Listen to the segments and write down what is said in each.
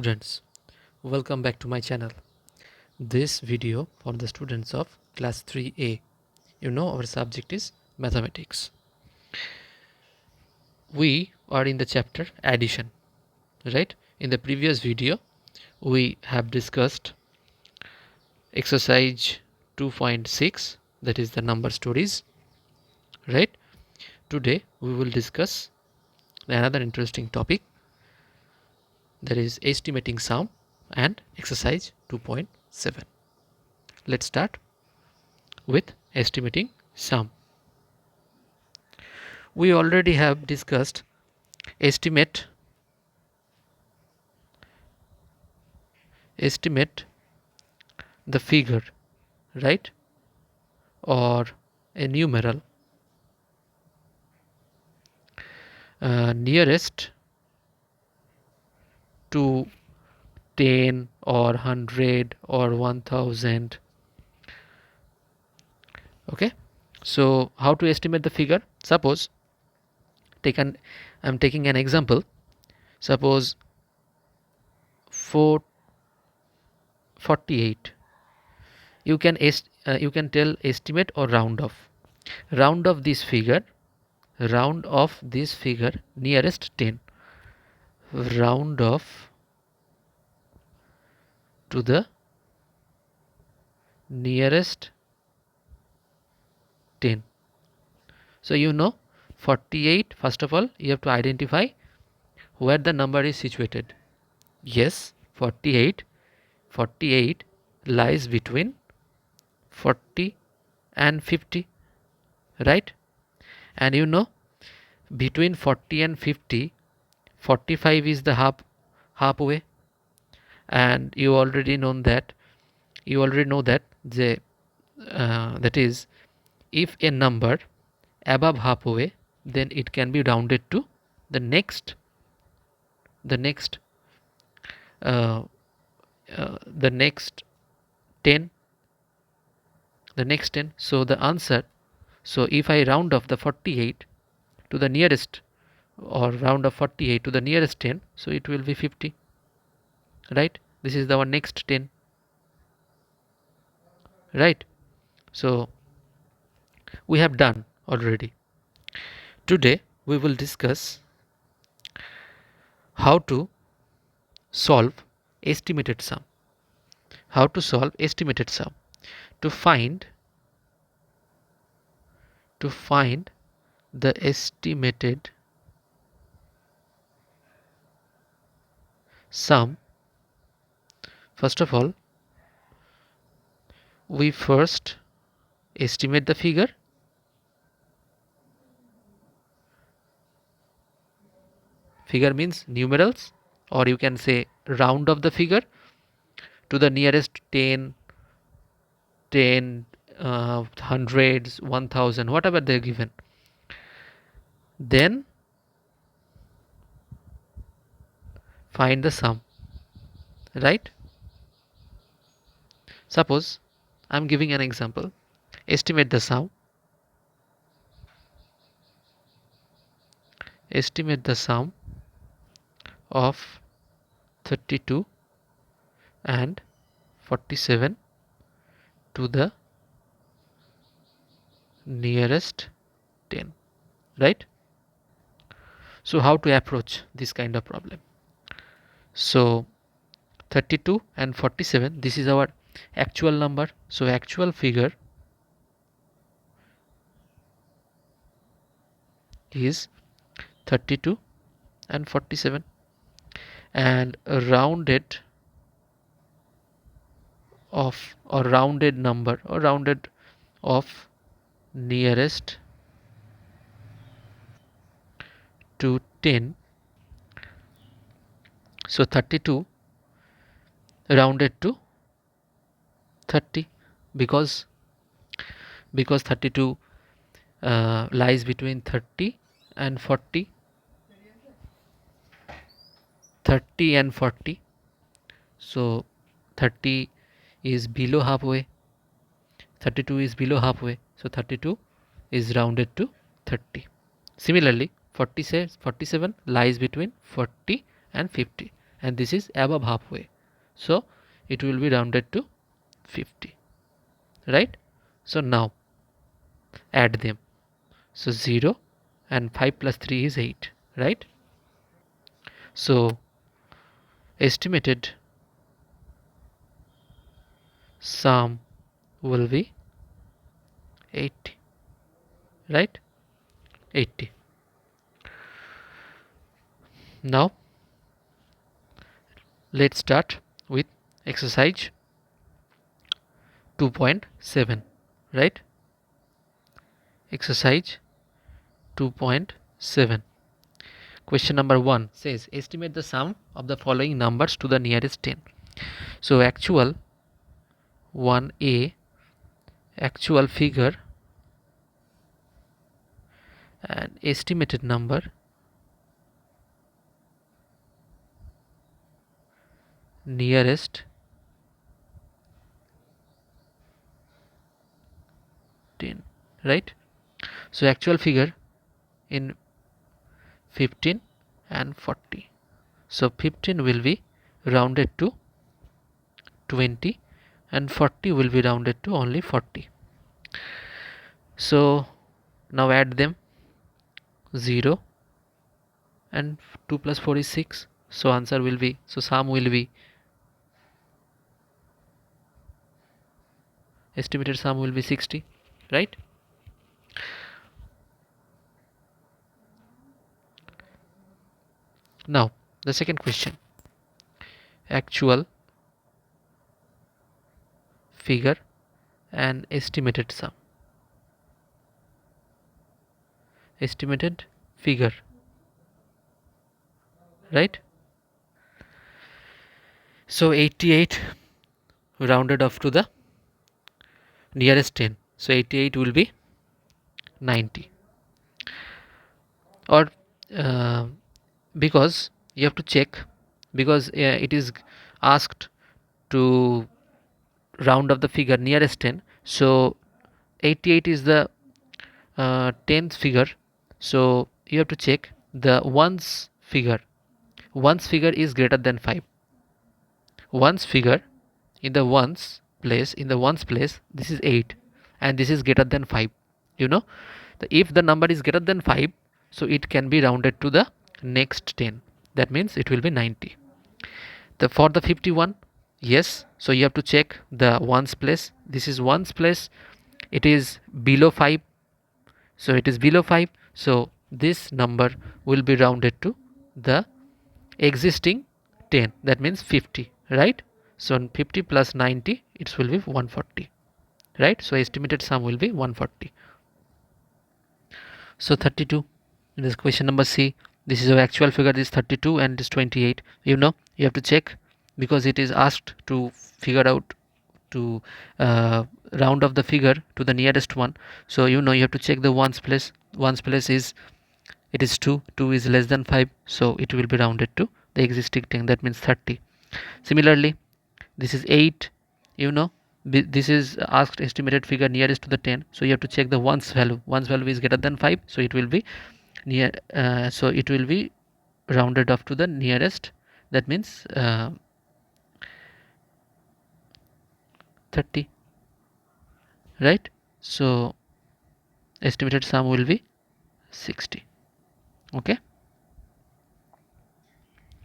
Students, welcome back to my channel. This video for the students of class 3A. You know our subject is mathematics. We are in the chapter addition, right? In the previous video we have discussed exercise 2.6, that is the number stories, right? Today we will discuss another interesting topic, that is estimating sum and exercise 2.7. Let's start with estimating sum. We already have discussed estimate the figure, right, or a numeral nearest to 10 or 100 or 1000. Okay, so how to estimate the figure? Suppose I'm taking an example. Suppose 448. You can tell estimate or round off this figure, nearest 10, round off to the nearest 10. So 48, first of all you have to identify where the number is situated. Yes, 48 lies between 40 and 50, right? And between 40 and 50, 45 is the halfway, and you already know that that is, if a number above halfway, then it can be rounded to the next uh, the next 10. So the answer, so if I round off the 48 to the nearest, or round of 48 to the nearest 10, so it will be 50, right? This is our next 10, right? So we have done already. Today we will discuss how to solve estimated sum. To find the estimated sum, first of all we first estimate the figure. Figure means numerals, or you can say round of the figure to the nearest 10, hundreds, 1000, whatever they're given. Then find the sum, right? Suppose I'm giving an example. Estimate the sum of 32 and 47 to the nearest 10, right? So how to approach this kind of problem? So 32 and 47, this is our actual number, so actual figure is 32 and 47, and rounded number, or rounded of nearest to 10. So 32 rounded to 30, because 32 lies between 30 and 40. So 30 is below halfway, 32 is below halfway, so 32 is rounded to 30. Similarly 47 lies between 40 and 50, and this is above halfway, so it will be rounded to 50, right? So now add them. So 0 and 5 plus 3 is 8, right? So estimated sum will be 80, right? 80. Now let's start with exercise 2.7, right? Exercise 2.7. Question number 1 says estimate the sum of the following numbers to the nearest 10. So actual 1a, actual figure, and estimated number nearest 10, right? So actual figure in 15 and 40. So 15 will be rounded to 20 and 40 will be rounded to only 40. So now add them. 0 and 2 plus 4 is 6. So answer will be, so sum will be, estimated sum will be 60, right? Now the second question, actual figure and estimated sum. Estimated figure, right? So 88 rounded off to the nearest 10, so 88 will be 90, or because you have to check, because it is asked to round of the figure nearest 10, so 88 is the 10th figure, so you have to check the ones figure is greater than 5. Ones figure in the ones place, this is 8 and this is greater than 5. You know, if the number is greater than 5, so it can be rounded to the next 10, that means it will be 90. For the 51, yes, so you have to check the ones place, this is ones place, it is below 5, so it is below 5, so this number will be rounded to the existing 10, that means 50, right? So 50 plus 90, it will be 140, right? So estimated sum will be 140. So 32, in this question number C, this is our actual figure, this is 32 and this 28. You know, you have to check, because it is asked to figure out to round off the figure to the nearest one. So you know, you have to check the ones place. Ones place is, it is 2 is less than 5, so it will be rounded to the existing 10, that means 30. Similarly, this is 8, you know, this is asked estimated figure nearest to the 10, so you have to check the ones value is greater than 5, so it will be near, so it will be rounded off to the nearest, that means 30, right? So estimated sum will be 60. Okay,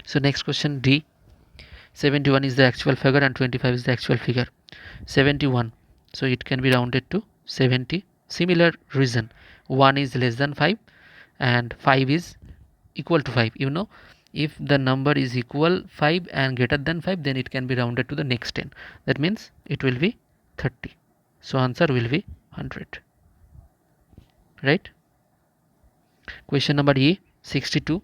so next question D, 71 is the actual figure and 25 is the actual figure. 71, so it can be rounded to 70. Similar reason, 1 is less than 5 and 5 is equal to 5. You know, if the number is equal 5 and greater than 5, then it can be rounded to the next 10, that means it will be 30. So answer will be 100, right? Question number E, 62.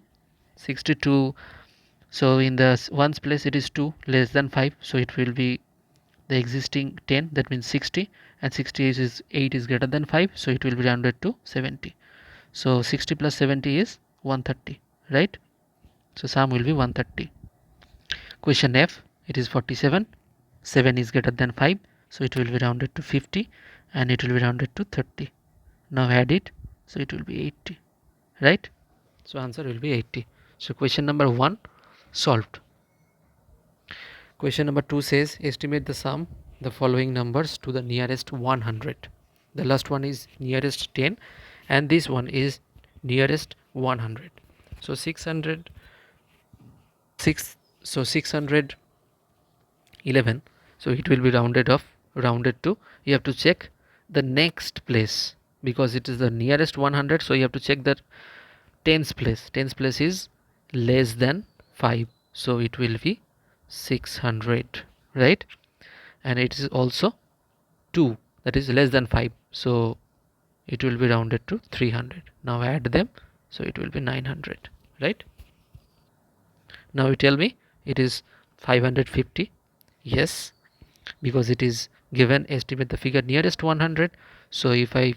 So in the ones place, it is 2 less than 5, so it will be the existing 10, that means 60, and 60 is 8 is greater than 5, so it will be rounded to 70. So 60 plus 70 is 130, right? So sum will be 130. Question F, it is 47, 7 is greater than 5, so it will be rounded to 50 and it will be rounded to 30. Now add it, so it will be 80, right? So answer will be 80. So question number 1 solved. Question number 2 says estimate the sum the following numbers to the nearest 100. The last one is nearest 10 and this one is nearest 100. So 600 611, so it will be rounded to, you have to check the next place because it is the nearest 100, so you have to check the tens place is less than 5, so it will be 600, right? And it is also 2, that is less than 5, so it will be rounded to 300. Now add them, so it will be 900, right? Now you tell me it is 550. Yes, because it is given estimate the figure nearest 100. So if I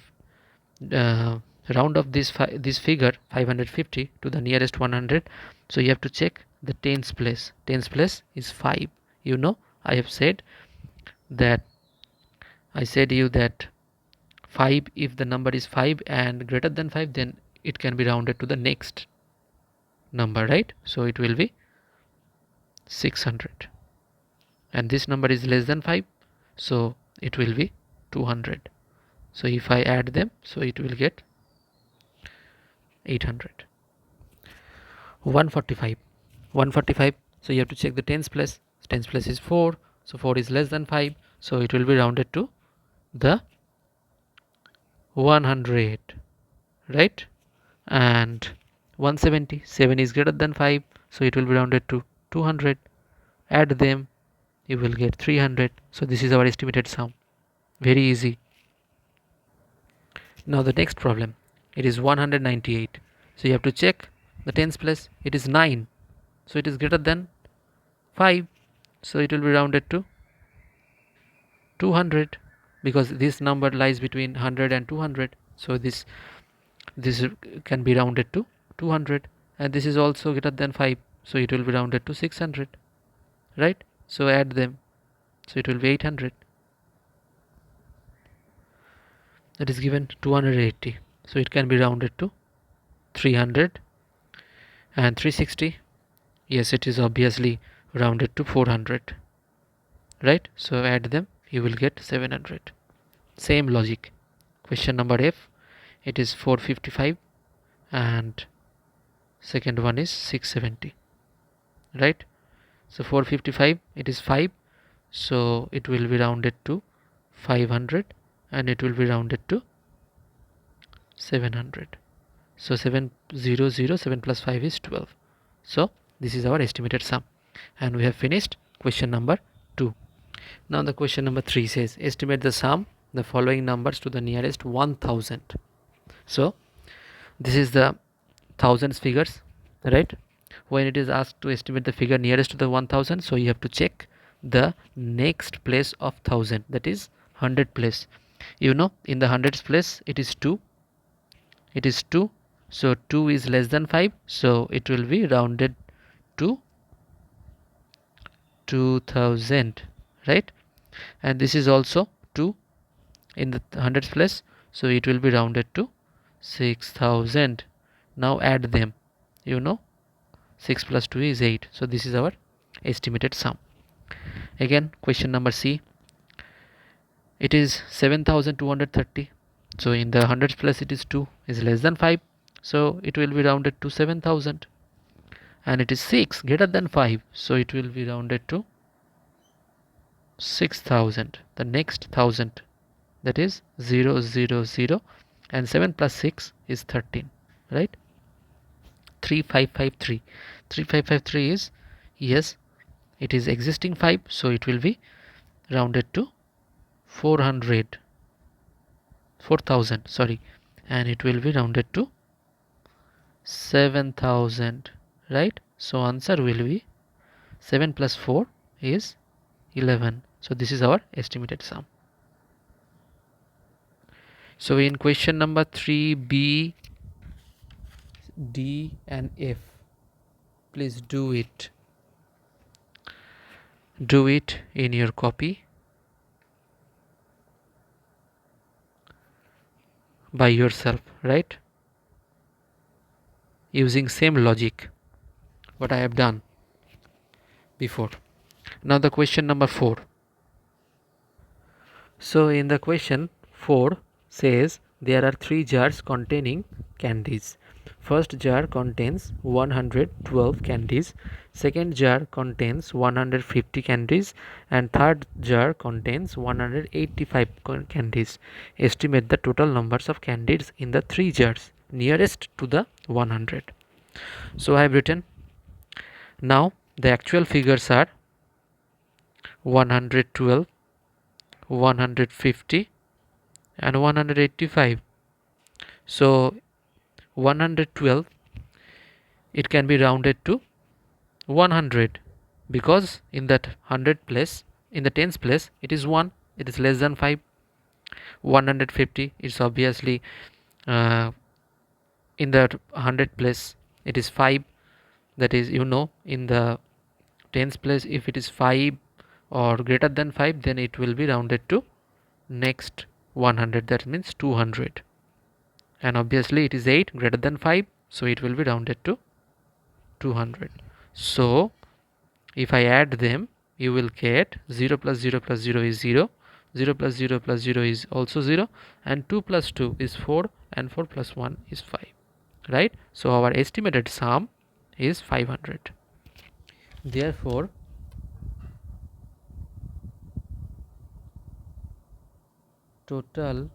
round off this figure 550 to the nearest 100, so you have to check the tens place. Tens place is 5. You know, I have said that you that 5, if the number is 5 and greater than 5, then it can be rounded to the next number, right? So it will be 600, and this number is less than 5, so it will be 200. So if I add them, so it will get 800. 145, so you have to check the tens place. Tens place is 4, so 4 is less than 5, so it will be rounded to the 100, right? And 170, 7 is greater than 5, so it will be rounded to 200. Add them, you will get 300. So this is our estimated sum. Very easy. Now the next problem, it is 198, so you have to check the tens place. It is 9, so it is greater than 5, so it will be rounded to 200 because this number lies between 100 and 200, so this can be rounded to 200. And this is also greater than 5, so it will be rounded to 600, right? So add them, so it will be 800. That is given 280, so it can be rounded to 300. And 360, yes, it is obviously rounded to 400, right? So add them, you will get 700. Same logic. Question number F, it is 455 and second one is 670, right? So 455, it is 5, so it will be rounded to 500 and it will be rounded to 700. So 700, 7 plus 5 is 12. So this is our estimated sum, and we have finished question number 2. Now the question number 3 says estimate the sum the following numbers to the nearest 1000. So this is the thousands figures, right? When it is asked to estimate the figure nearest to the 1000, so you have to check the next place of 1000, that is 100 place. You know, in the hundreds place it is 2, so 2 is less than 5, so it will be rounded to 2000, right? And this is also 2 in the hundreds place, so it will be rounded to 6000. Now add them, you know, 6 plus 2 is 8, so this is our estimated sum. Again, question number C, it is 7230, so in the hundreds place it is 2 is less than 5, so it will be rounded to 7000. And it is 6 greater than 5, so it will be rounded to 6000. The next 1000, that is 000, and 7 plus 6 is 13, right? 3553 is, yes, it is existing 5, so it will be rounded to 4000, sorry, and it will be rounded to 7000, right? So answer will be 7 plus 4 is 11. So this is our estimated sum. So in question number 3, B, D and F, please do it in your copy by yourself, right? Using same logic what I have done before. Now the question number 4. So in the question 4 says there are 3 jars containing candies. First jar contains 112 candies, second jar contains 150 candies, and third jar contains 185 candies. Estimate the total numbers of candies in the 3 jars nearest to the 100. So I have written. Now the actual figures are 112, 150 and 185. So 112, it can be rounded to 100 because in that 100 place, in the tens place, it is 1, it is less than 5. 150 is obviously in the 100 place, it is 5. That is, in the tens place, if it is 5 or greater than 5, then it will be rounded to next 100, that means 200. And obviously it is 8 greater than 5, so it will be rounded to 200. So if I add them, you will get 0 plus 0 plus 0 is 0, 0 plus 0 plus 0 is also 0, and 2 plus 2 is 4, and 4 plus 1 is 5, right? So our estimated sum is 500. Therefore total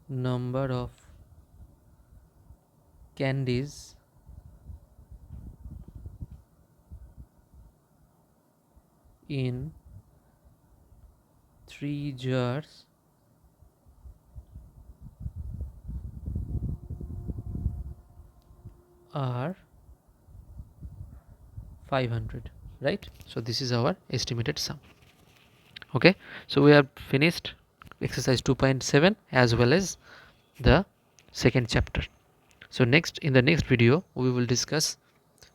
number of candies in 3 jars are 500, right? So this is our estimated sum. Okay, so we have finished exercise 2.7 as well as the second chapter. So in the next video we will discuss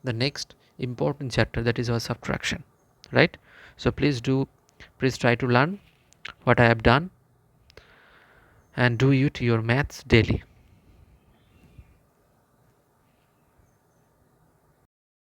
the next important chapter, that is our subtraction, right? So please try to learn what I have done and do it your maths daily.